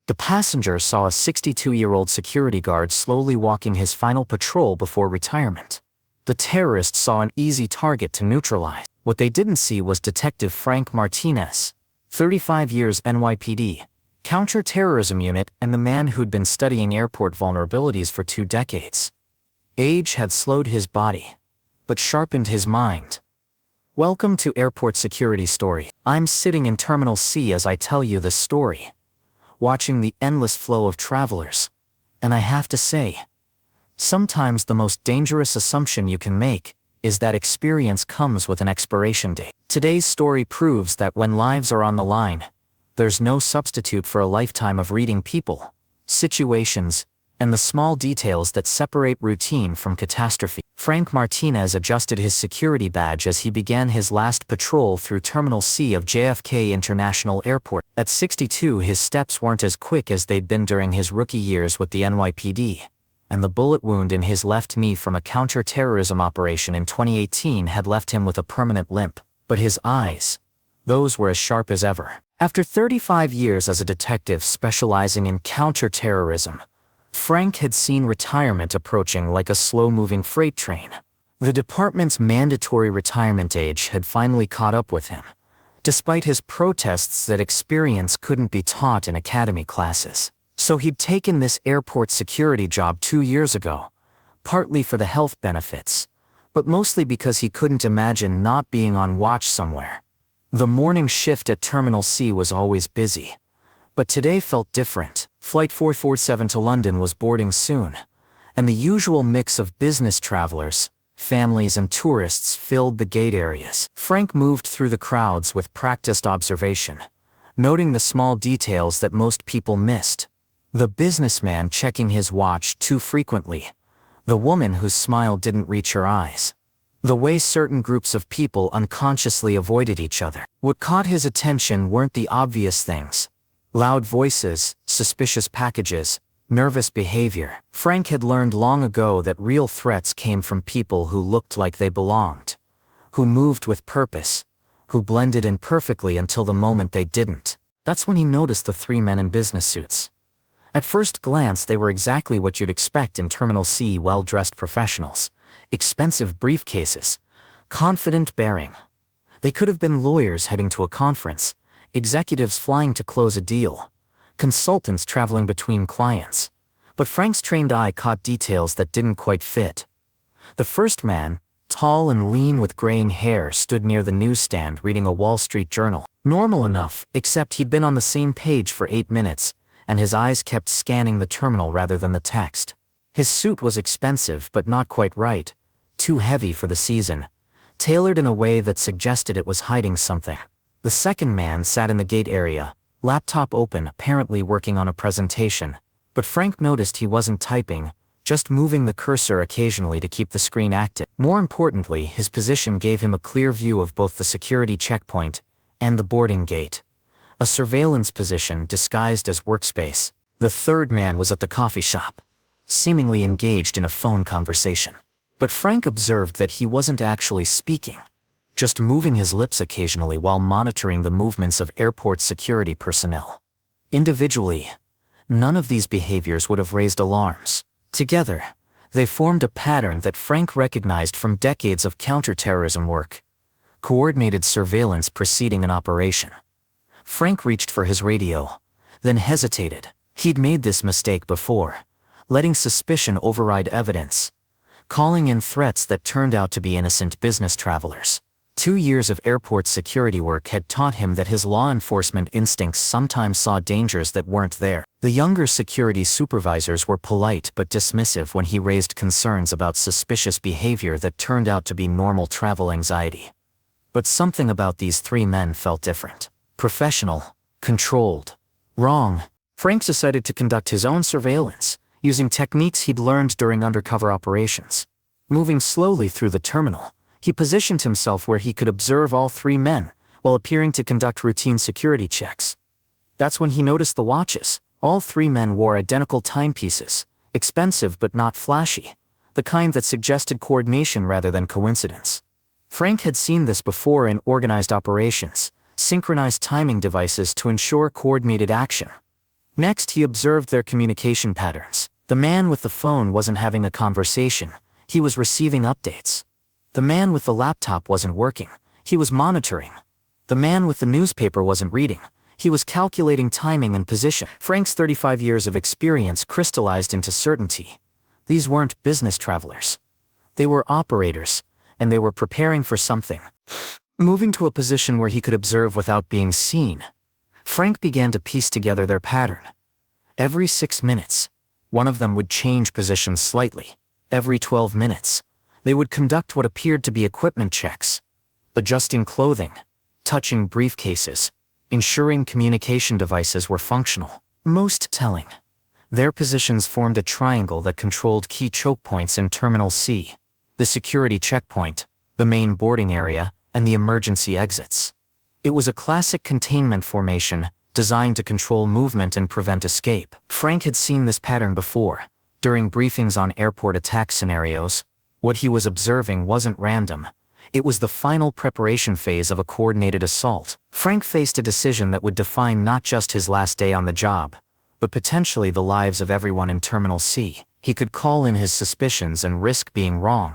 The passenger saw a 62-year-old security guard slowly walking his final patrol before retirement. The terrorists saw an easy target to neutralize. What they didn't see was Detective Frank Martinez, 35 years NYPD Counter-Terrorism Unit, and the man who'd been studying airport vulnerabilities for 2 decades. Age had slowed his body, but sharpened his mind. Welcome to Airport Security Story. I'm sitting in Terminal C as I tell you this story, watching the endless flow of travelers. And I have to say, sometimes the most dangerous assumption you can make is that experience comes with an expiration date. Today's story proves that when lives are on the line, there's no substitute for a lifetime of reading people, situations, and the small details that separate routine from catastrophe. Frank Martinez adjusted his security badge as he began his last patrol through Terminal C of JFK International Airport. At 62, his steps weren't as quick as they'd been during his rookie years with the NYPD, and the bullet wound in his left knee from a counter-terrorism operation in 2018 had left him with a permanent limp. But his eyes, those were as sharp as ever. After 35 years as a detective specializing in counter-terrorism, Frank had seen retirement approaching like a slow-moving freight train. The department's mandatory retirement age had finally caught up with him, despite his protests that experience couldn't be taught in academy classes. So he'd taken this airport security job 2 years ago, partly for the health benefits, but mostly because he couldn't imagine not being on watch somewhere. The morning shift at Terminal C was always busy, but today felt different. Flight 447 to London was boarding soon, and the usual mix of business travelers, families and tourists filled the gate areas. Frank moved through the crowds with practiced observation, noting the small details that most people missed. The businessman checking his watch too frequently, the woman whose smile didn't reach her eyes, the way certain groups of people unconsciously avoided each other. What caught his attention weren't the obvious things: loud voices, suspicious packages, nervous behavior. Frank had learned long ago that real threats came from people who looked like they belonged, who moved with purpose, who blended in perfectly until the moment they didn't. That's when he noticed the 3 men in business suits. At first glance, they were exactly what you'd expect in Terminal C: well-dressed professionals, expensive briefcases, confident bearing. They could have been lawyers heading to a conference, executives flying to close a deal, consultants traveling between clients. But Frank's trained eye caught details that didn't quite fit. The first man, tall and lean with graying hair, stood near the newsstand reading a Wall Street Journal. Normal enough, except he'd been on the same page for 8 minutes, and his eyes kept scanning the terminal rather than the text. His suit was expensive but not quite right, too heavy for the season, tailored in a way that suggested it was hiding something. The second man sat in the gate area, laptop open, apparently working on a presentation, but Frank noticed he wasn't typing, just moving the cursor occasionally to keep the screen active. More importantly, his position gave him a clear view of both the security checkpoint and the boarding gate, a surveillance position disguised as workspace. The third man was at the coffee shop, seemingly engaged in a phone conversation. But Frank observed that he wasn't actually speaking, just moving his lips occasionally while monitoring the movements of airport security personnel. Individually, none of these behaviors would have raised alarms. Together, they formed a pattern that Frank recognized from decades of counterterrorism work: coordinated surveillance preceding an operation. Frank reached for his radio, then hesitated. He'd made this mistake before, letting suspicion override evidence, calling in threats that turned out to be innocent business travelers. 2 years of airport security work had taught him that his law enforcement instincts sometimes saw dangers that weren't there. The younger security supervisors were polite but dismissive when he raised concerns about suspicious behavior that turned out to be normal travel anxiety. But something about these 3 men felt different. Professional, controlled, wrong. Frank decided to conduct his own surveillance, using techniques he'd learned during undercover operations. Moving slowly through the terminal, he positioned himself where he could observe all 3 men, while appearing to conduct routine security checks. That's when he noticed the watches. All 3 men wore identical timepieces, expensive but not flashy, the kind that suggested coordination rather than coincidence. Frank had seen this before in organized operations: synchronized timing devices to ensure coordinated action. Next, he observed their communication patterns. The man with the phone wasn't having a conversation, he was receiving updates. The man with the laptop wasn't working, he was monitoring. The man with the newspaper wasn't reading, he was calculating timing and position. Frank's 35 years of experience crystallized into certainty. These weren't business travelers. They were operators, and they were preparing for something. Moving to a position where he could observe without being seen, Frank began to piece together their pattern. Every 6 minutes, one of them would change positions slightly. Every 12 minutes, they would conduct what appeared to be equipment checks, adjusting clothing, touching briefcases, ensuring communication devices were functional. Most telling, their positions formed a triangle that controlled key choke points in Terminal C, the security checkpoint, the main boarding area, and the emergency exits. It was a classic containment formation designed to control movement and prevent escape. Frank had seen this pattern before. During briefings on airport attack scenarios, what he was observing wasn't random. It was the final preparation phase of a coordinated assault. Frank faced a decision that would define not just his last day on the job, but potentially the lives of everyone in Terminal C. He could call in his suspicions and risk being wrong.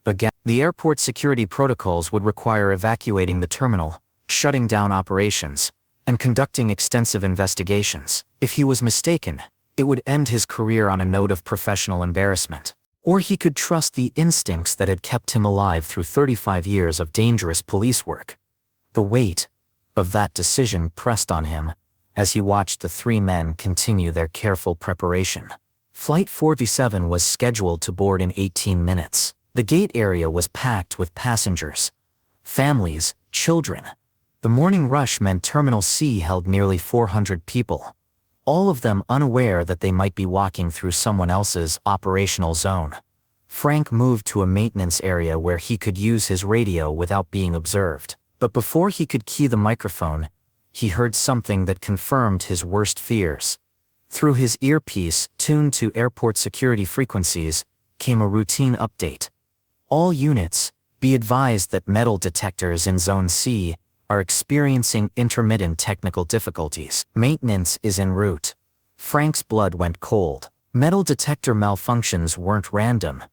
Again, the airport security protocols would require evacuating the terminal, shutting down operations, and conducting extensive investigations. If he was mistaken, it would end his career on a note of professional embarrassment. Or he could trust the instincts that had kept him alive through 35 years of dangerous police work. The weight of that decision pressed on him as he watched the three men continue their careful preparation. Flight 4V7 was scheduled to board in 18 minutes. The gate area was packed with passengers, families, children. The morning rush meant Terminal C held nearly 400 people, all of them unaware that they might be walking through someone else's operational zone. Frank moved to a maintenance area where he could use his radio without being observed. But before he could key the microphone, he heard something that confirmed his worst fears. Through his earpiece, tuned to airport security frequencies, came a routine update. All units, be advised that metal detectors in Zone C are experiencing intermittent technical difficulties. Maintenance is en route. Frank's blood went cold. Metal detector malfunctions weren't random.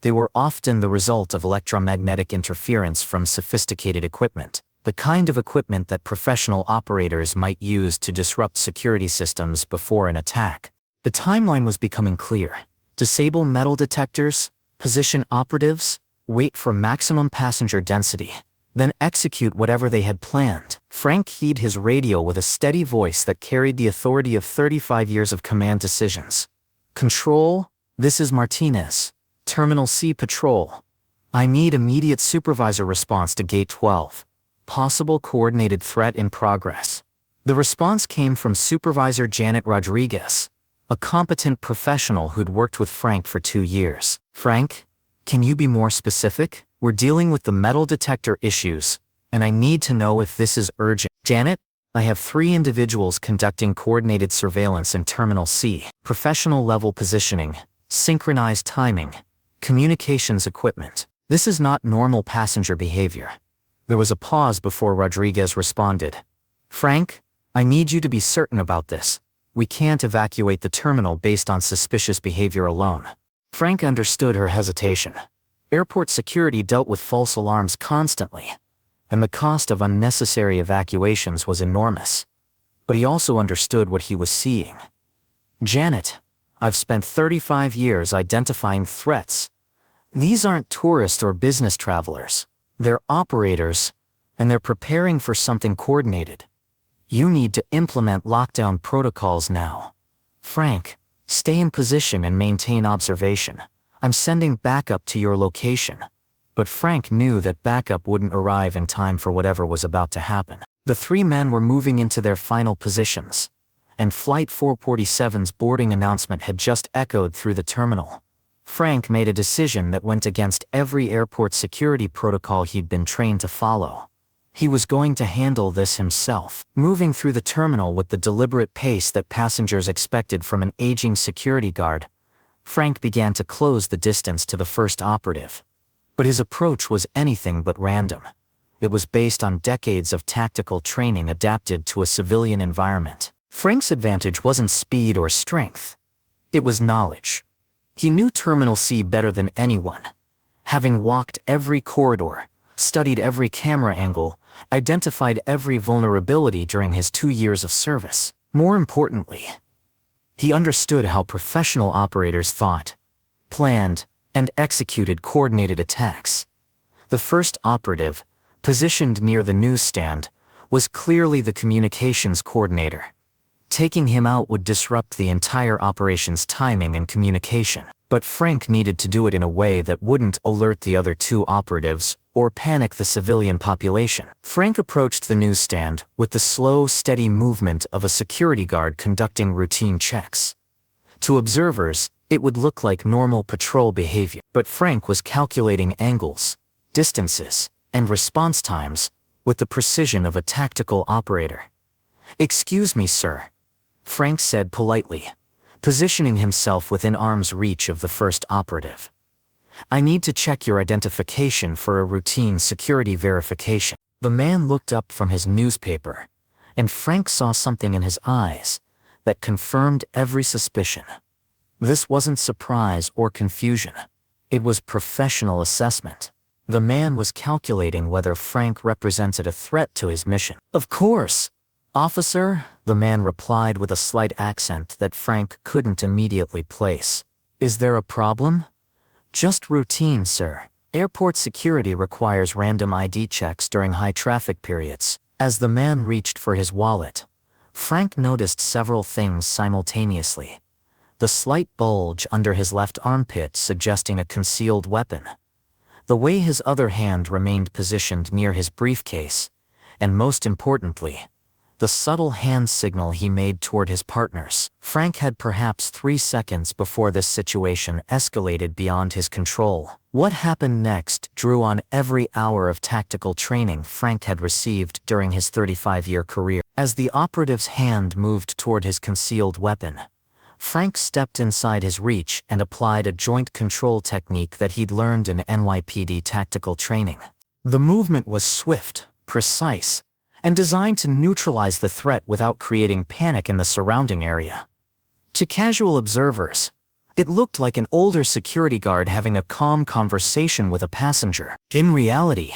They were often the result of electromagnetic interference from sophisticated equipment, the kind of equipment that professional operators might use to disrupt security systems before an attack. The timeline was becoming clear. Disable metal detectors, position operatives, wait for maximum passenger density, then execute whatever they had planned. Frank keyed his radio with a steady voice that carried the authority of 35 years of command decisions. Control, this is Martinez. Terminal C Patrol. I need immediate supervisor response to Gate 12. Possible coordinated threat in progress. The response came from Supervisor Janet Rodriguez, a competent professional who'd worked with Frank for 2 years. Frank, can you be more specific? We're dealing with the metal detector issues, and I need to know if this is urgent. Janet, I have 3 individuals conducting coordinated surveillance in Terminal C. Professional level positioning, synchronized timing, communications equipment. This is not normal passenger behavior. There was a pause before Rodriguez responded. Frank, I need you to be certain about this. We can't evacuate the terminal based on suspicious behavior alone. Frank understood her hesitation. Airport security dealt with false alarms constantly, and the cost of unnecessary evacuations was enormous. But he also understood what he was seeing. Janet, I've spent 35 years identifying threats. These aren't tourist or business travelers. They're operators, and they're preparing for something coordinated. You need to implement lockdown protocols now. Frank, stay in position and maintain observation. I'm sending backup to your location. But Frank knew that backup wouldn't arrive in time for whatever was about to happen. The 3 men were moving into their final positions, and Flight 447's boarding announcement had just echoed through the terminal. Frank made a decision that went against every airport security protocol he'd been trained to follow. He was going to handle this himself, moving through the terminal with the deliberate pace that passengers expected from an aging security guard. Frank began to close the distance to the first operative. But his approach was anything but random. It was based on decades of tactical training adapted to a civilian environment. Frank's advantage wasn't speed or strength. It was knowledge. He knew Terminal C better than anyone. Having walked every corridor, studied every camera angle, identified every vulnerability during his 2 years of service. More importantly, he understood how professional operators thought, planned, and executed coordinated attacks. The first operative, positioned near the newsstand, was clearly the communications coordinator. Taking him out would disrupt the entire operation's timing and communication. But Frank needed to do it in a way that wouldn't alert the other 2 operatives or panic the civilian population. Frank approached the newsstand with the slow, steady movement of a security guard conducting routine checks. To observers, it would look like normal patrol behavior. But Frank was calculating angles, distances, and response times with the precision of a tactical operator. "Excuse me, sir," Frank said politely, positioning himself within arm's reach of the first operative. "I need to check your identification for a routine security verification." The man looked up from his newspaper, and Frank saw something in his eyes that confirmed every suspicion. This wasn't surprise or confusion. It was professional assessment. The man was calculating whether Frank represented a threat to his mission. "Of course, officer," the man replied with a slight accent that Frank couldn't immediately place. "Is there a problem?" "Just routine, sir. Airport security requires random ID checks during high traffic periods." As the man reached for his wallet, Frank noticed several things simultaneously. The slight bulge under his left armpit suggesting a concealed weapon. The way his other hand remained positioned near his briefcase, and most importantly, the subtle hand signal he made toward his partners. Frank had perhaps 3 seconds before this situation escalated beyond his control. What happened next drew on every hour of tactical training Frank had received during his 35-year career. As the operative's hand moved toward his concealed weapon, Frank stepped inside his reach and applied a joint control technique that he'd learned in NYPD tactical training. The movement was swift, precise, and designed to neutralize the threat without creating panic in the surrounding area. To casual observers, it looked like an older security guard having a calm conversation with a passenger. In reality,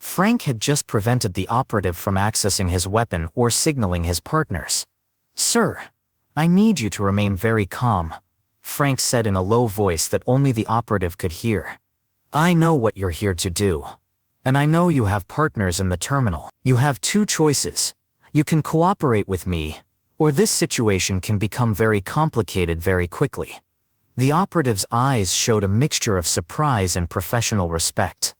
Frank had just prevented the operative from accessing his weapon or signaling his partners. "Sir, I need you to remain very calm," Frank said in a low voice that only the operative could hear. "I know what you're here to do. And I know you have partners in the terminal. You have 2 choices. You can cooperate with me, or this situation can become very complicated very quickly." The operative's eyes showed a mixture of surprise and professional respect.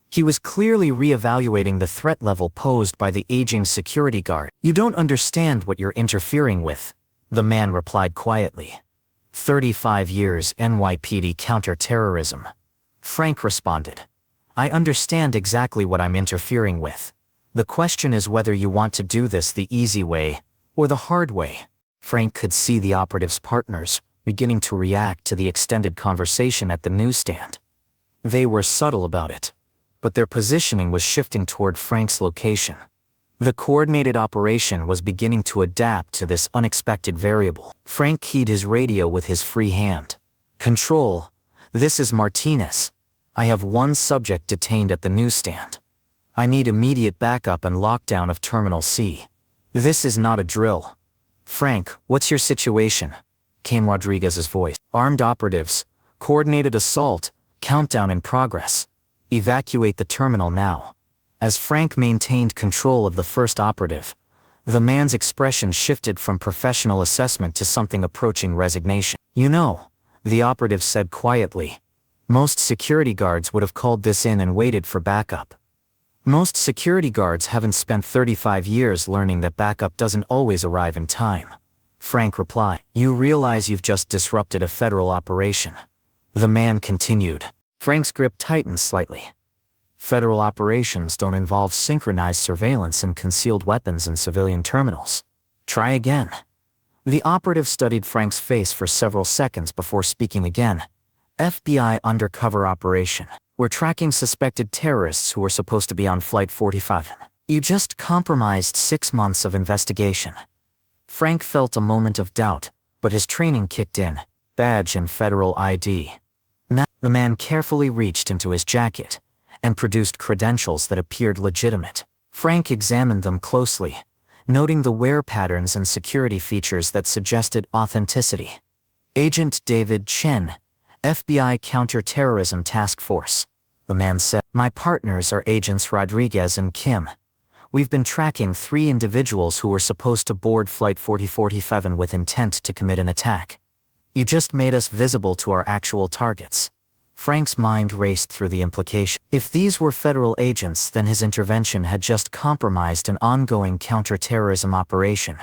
He was clearly re-evaluating the threat level posed by the aging security guard. "You don't understand what you're interfering with," the man replied quietly. 35 years NYPD Counter-Terrorism. Frank responded. "I understand exactly what I'm interfering with. The question is whether you want to do this the easy way or the hard way." Frank could see the operative's partners beginning to react to the extended conversation at the newsstand. They were subtle about it, but their positioning was shifting toward Frank's location. The coordinated operation was beginning to adapt to this unexpected variable. Frank keyed his radio with his free hand. "Control, this is Martinez. I have 1 subject detained at the newsstand. I need immediate backup and lockdown of Terminal C. This is not a drill." "Frank, what's your situation?" came Rodriguez's voice. "Armed operatives, coordinated assault, countdown in progress. Evacuate the terminal now." As Frank maintained control of the first operative, the man's expression shifted from professional assessment to something approaching resignation. "You know," the operative said quietly, "most security guards would have called this in and waited for backup. Most security guards haven't spent 35 years learning that backup doesn't always arrive in time." Frank replied. "You realize you've just disrupted a federal operation," the man continued. Frank's grip tightened slightly. "Federal operations don't involve synchronized surveillance and concealed weapons in civilian terminals. Try again." The operative studied Frank's face for several seconds before speaking again. "FBI undercover operation. We're tracking suspected terrorists who were supposed to be on Flight 45. You just compromised 6 months of investigation." Frank felt a moment of doubt, but his training kicked in. Badge and federal ID. Now, the man carefully reached into his jacket and produced credentials that appeared legitimate. Frank examined them closely, noting the wear patterns and security features that suggested authenticity. Agent David Chen, FBI Counter-Terrorism Task Force. The man said, "My partners are Agents Rodriguez and Kim. We've been tracking 3 individuals who were supposed to board Flight 4047 with intent to commit an attack. You just made us visible to our actual targets." Frank's mind raced through the implication. If these were federal agents, then his intervention had just compromised an ongoing counterterrorism operation.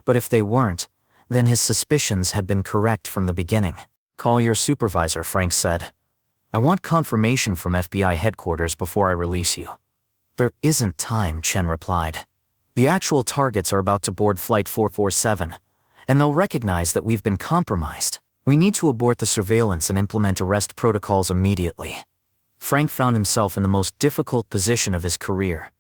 But if they weren't, then his suspicions had been correct from the beginning. "Call your supervisor," Frank said. "I want confirmation from FBI headquarters before I release you." "There isn't time," Chen replied. "The actual targets are about to board Flight 447, and they'll recognize that we've been compromised. We need to abort the surveillance and implement arrest protocols immediately." Frank found himself in the most difficult position of his career,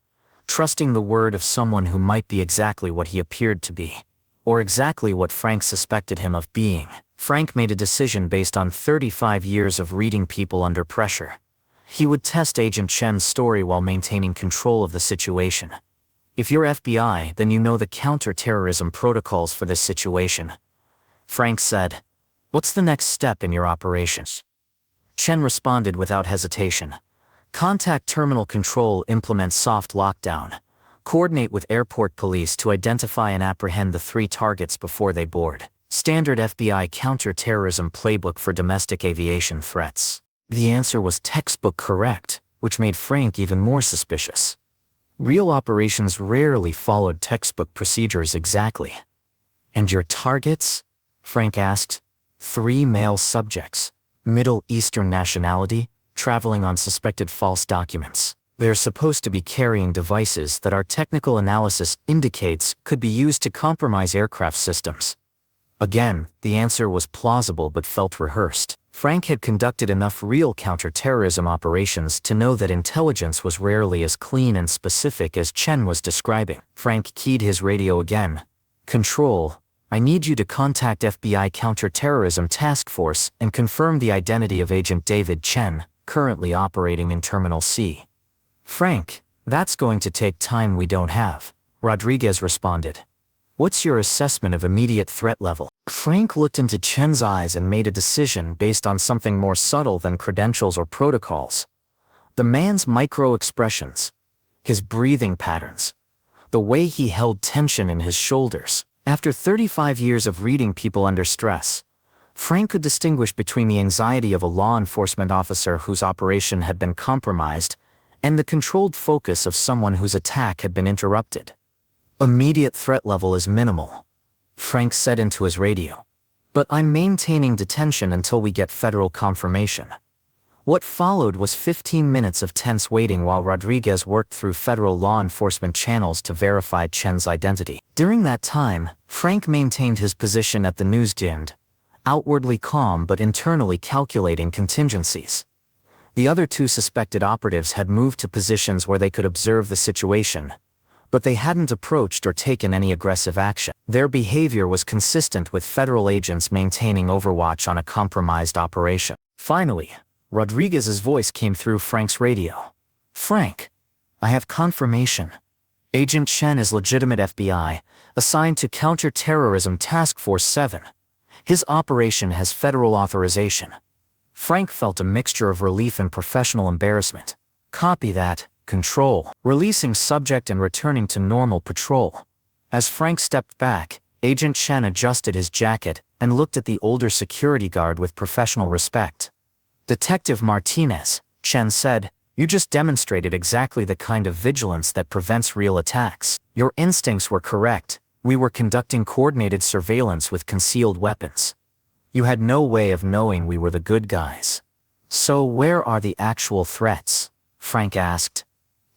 trusting the word of someone who might be exactly what he appeared to be, or exactly what Frank suspected him of being. Frank made a decision based on 35 years of reading people under pressure. He would test Agent Chen's story while maintaining control of the situation. "If you're FBI, then you know the counter-terrorism protocols for this situation," Frank said. "What's the next step in your operations?" Chen responded without hesitation. "Contact Terminal Control, implement soft lockdown. Coordinate with airport police to identify and apprehend the 3 targets before they board. Standard FBI counter-terrorism playbook for domestic aviation threats." The answer was textbook correct, which made Frank even more suspicious. Real operations rarely followed textbook procedures exactly. "And your targets?" Frank asked. 3 male subjects, Middle Eastern nationality, traveling on suspected false documents. They're supposed to be carrying devices that our technical analysis indicates could be used to compromise aircraft systems. Again, the answer was plausible but felt rehearsed. Frank had conducted enough real counterterrorism operations to know that intelligence was rarely as clean and specific as Chen was describing. Frank keyed his radio again. "Control, I need you to contact FBI Counter-Terrorism Task Force and confirm the identity of Agent David Chen, currently operating in Terminal C." "Frank, that's going to take time we don't have," Rodriguez responded. "What's your assessment of immediate threat level?" Frank looked into Chen's eyes and made a decision based on something more subtle than credentials or protocols. The man's micro-expressions, his breathing patterns, the way he held tension in his shoulders. After 35 years of reading people under stress, Frank could distinguish between the anxiety of a law enforcement officer whose operation had been compromised and the controlled focus of someone whose attack had been interrupted. "Immediate threat level is minimal," Frank said into his radio. "But I'm maintaining detention until we get federal confirmation." What followed was 15 minutes of tense waiting while Rodriguez worked through federal law enforcement channels to verify Chen's identity. During that time, Frank maintained his position at the newsstand, outwardly calm but internally calculating contingencies. The other 2 suspected operatives had moved to positions where they could observe the situation, but they hadn't approached or taken any aggressive action. Their behavior was consistent with federal agents maintaining overwatch on a compromised operation. Finally, Rodriguez's voice came through Frank's radio. "Frank, I have confirmation. Agent Chen is legitimate FBI, assigned to Counter-Terrorism Task Force 7. His operation has federal authorization." Frank felt a mixture of relief and professional embarrassment. "Copy that. Control." Releasing subject and returning to normal patrol. As Frank stepped back, Agent Chen adjusted his jacket and looked at the older security guard with professional respect. "Detective Martinez," Chen said, "you just demonstrated exactly the kind of vigilance that prevents real attacks. Your instincts were correct. We were conducting coordinated surveillance with concealed weapons. You had no way of knowing we were the good guys." "So where are the actual threats?" Frank asked.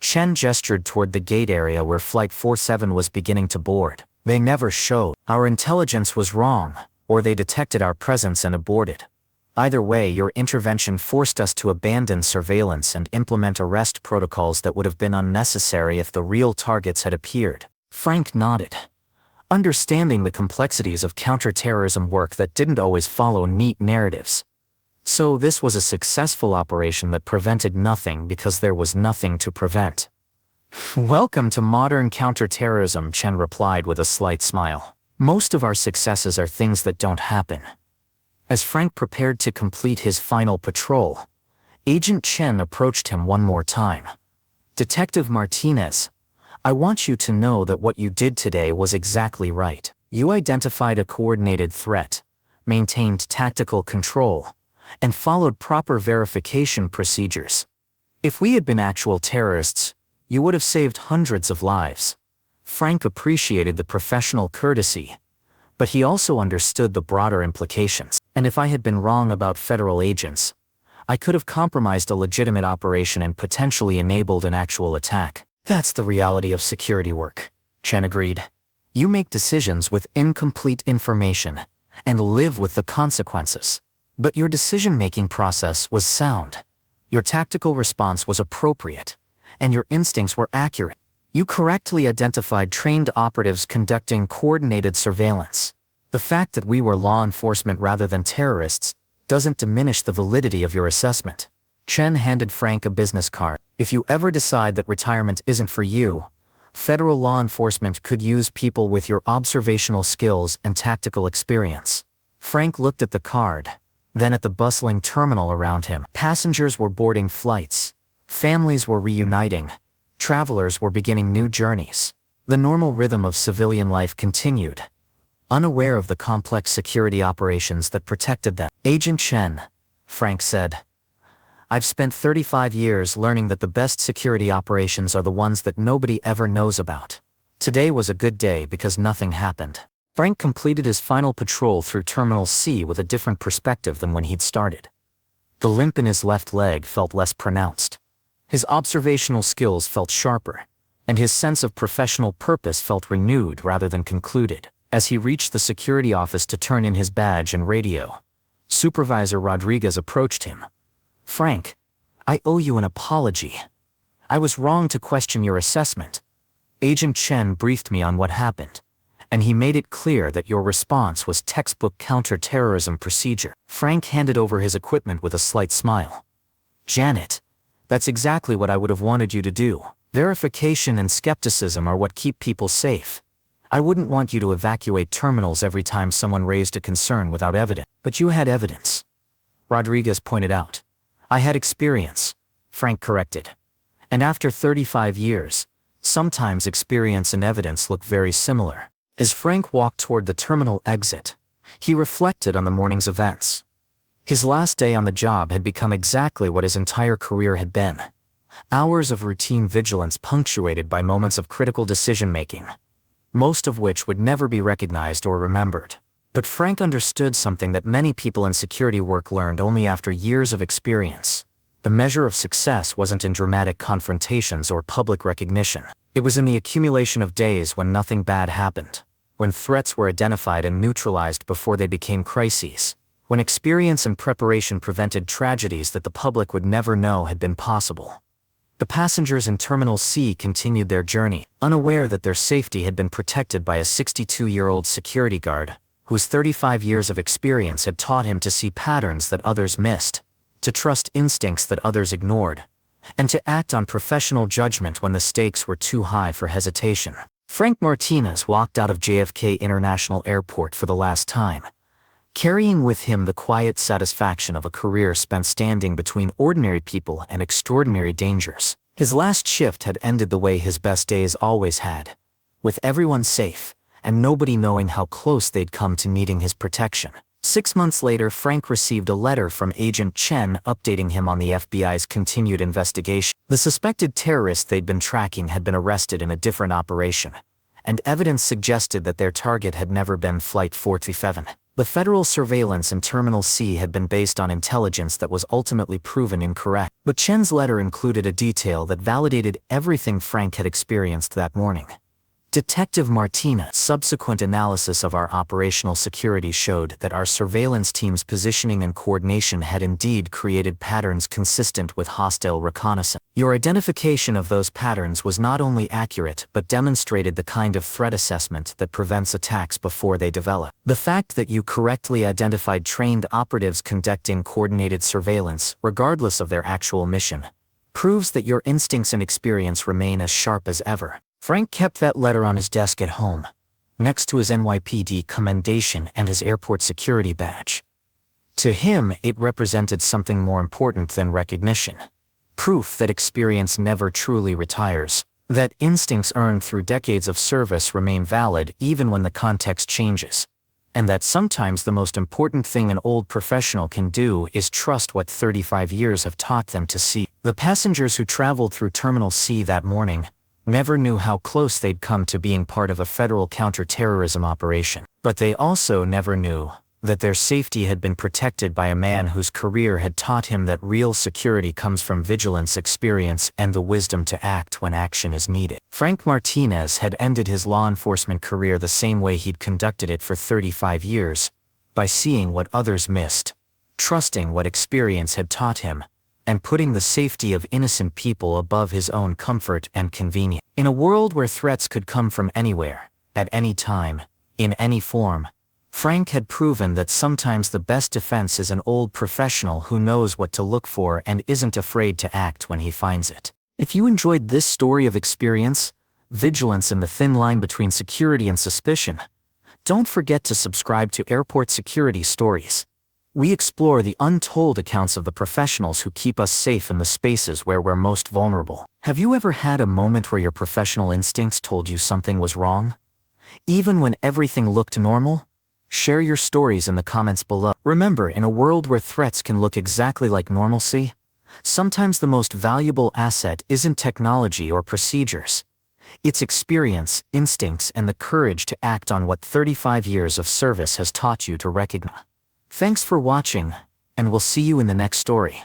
Chen gestured toward the gate area where Flight 47 was beginning to board. "They never showed. Our intelligence was wrong, or they detected our presence and aborted. Either way, your intervention forced us to abandon surveillance and implement arrest protocols that would have been unnecessary if the real targets had appeared." Frank nodded. understanding the complexities of counterterrorism work that didn't always follow neat narratives. So this was a successful operation that prevented nothing because there was nothing to prevent. Welcome to modern counterterrorism, Chen replied with a slight smile. Most of our successes are things that don't happen. As Frank prepared to complete his final patrol, Agent Chen approached him one more time. Detective Martinez, I want you to know that what you did today was exactly right. You identified a coordinated threat, maintained tactical control, and followed proper verification procedures. If we had been actual terrorists, you would have saved hundreds of lives. Frank appreciated the professional courtesy, but he also understood the broader implications. And if I had been wrong about federal agents, I could have compromised a legitimate operation and potentially enabled an actual attack. That's the reality of security work, Chen agreed. You make decisions with incomplete information and live with the consequences. But your decision-making process was sound. Your tactical response was appropriate, and your instincts were accurate. You correctly identified trained operatives conducting coordinated surveillance. The fact that we were law enforcement rather than terrorists doesn't diminish the validity of your assessment. Chen handed Frank a business card. If you ever decide that retirement isn't for you, federal law enforcement could use people with your observational skills and tactical experience. Frank looked at the card, then at the bustling terminal around him. Passengers were boarding flights. Families were reuniting. Travelers were beginning new journeys. The normal rhythm of civilian life continued, unaware of the complex security operations that protected them. Agent Chen, Frank said, I've spent 35 years learning that the best security operations are the ones that nobody ever knows about. Today was a good day because nothing happened. Frank completed his final patrol through Terminal C with a different perspective than when he'd started. The limp in his left leg felt less pronounced. His observational skills felt sharper, and his sense of professional purpose felt renewed rather than concluded. As he reached the security office to turn in his badge and radio, Supervisor Rodriguez approached him. Frank, I owe you an apology. I was wrong to question your assessment. Agent Chen briefed me on what happened, and he made it clear that your response was textbook counter-terrorism procedure. Frank handed over his equipment with a slight smile. Janet, that's exactly what I would have wanted you to do. Verification and skepticism are what keep people safe. I wouldn't want you to evacuate terminals every time someone raised a concern without evidence. But you had evidence, Rodriguez pointed out. I had experience, Frank corrected. And after 35 years, sometimes experience and evidence look very similar. As Frank walked toward the terminal exit, he reflected on the morning's events. His last day on the job had become exactly what his entire career had been. Hours of routine vigilance punctuated by moments of critical decision-making, most of which would never be recognized or remembered. But Frank understood something that many people in security work learned only after years of experience. The measure of success wasn't in dramatic confrontations or public recognition. It was in the accumulation of days when nothing bad happened, when threats were identified and neutralized before they became crises, when experience and preparation prevented tragedies that the public would never know had been possible. The passengers in Terminal C continued their journey, unaware that their safety had been protected by a 62-year-old security guard, whose 35 years of experience had taught him to see patterns that others missed, to trust instincts that others ignored, and to act on professional judgment when the stakes were too high for hesitation. Frank Martinez walked out of JFK International Airport for the last time, carrying with him the quiet satisfaction of a career spent standing between ordinary people and extraordinary dangers. His last shift had ended the way his best days always had, with everyone safe, and nobody knowing how close they'd come to needing his protection. 6 months later, Frank received a letter from Agent Chen updating him on the FBI's continued investigation. The suspected terrorist they'd been tracking had been arrested in a different operation, and evidence suggested that their target had never been Flight 47. The federal surveillance in Terminal C had been based on intelligence that was ultimately proven incorrect. But Chen's letter included a detail that validated everything Frank had experienced that morning. Detective Martinez. Subsequent analysis of our operational security showed that our surveillance team's positioning and coordination had indeed created patterns consistent with hostile reconnaissance. Your identification of those patterns was not only accurate but demonstrated the kind of threat assessment that prevents attacks before they develop. The fact that you correctly identified trained operatives conducting coordinated surveillance, regardless of their actual mission, proves that your instincts and experience remain as sharp as ever. Frank kept that letter on his desk at home, next to his NYPD commendation and his airport security badge. To him, it represented something more important than recognition. Proof that experience never truly retires, that instincts earned through decades of service remain valid even when the context changes, and that sometimes the most important thing an old professional can do is trust what 35 years have taught them to see. The passengers who traveled through Terminal C that morning never knew how close they'd come to being part of a federal counter-terrorism operation. But they also never knew that their safety had been protected by a man whose career had taught him that real security comes from vigilance, experience, and the wisdom to act when action is needed. Frank Martinez had ended his law enforcement career the same way he'd conducted it for 35 years, by seeing what others missed, trusting what experience had taught him, and putting the safety of innocent people above his own comfort and convenience. In a world where threats could come from anywhere, at any time, in any form, Frank had proven that sometimes the best defense is an old professional who knows what to look for and isn't afraid to act when he finds it. If you enjoyed this story of experience, vigilance, and the thin line between security and suspicion, don't forget to subscribe to Airport Security Stories. We explore the untold accounts of the professionals who keep us safe in the spaces where we're most vulnerable. Have you ever had a moment where your professional instincts told you something was wrong, even when everything looked normal? Share your stories in the comments below. Remember, in a world where threats can look exactly like normalcy, sometimes the most valuable asset isn't technology or procedures. It's experience, instincts, and the courage to act on what 35 years of service has taught you to recognize. Thanks for watching, and we'll see you in the next story.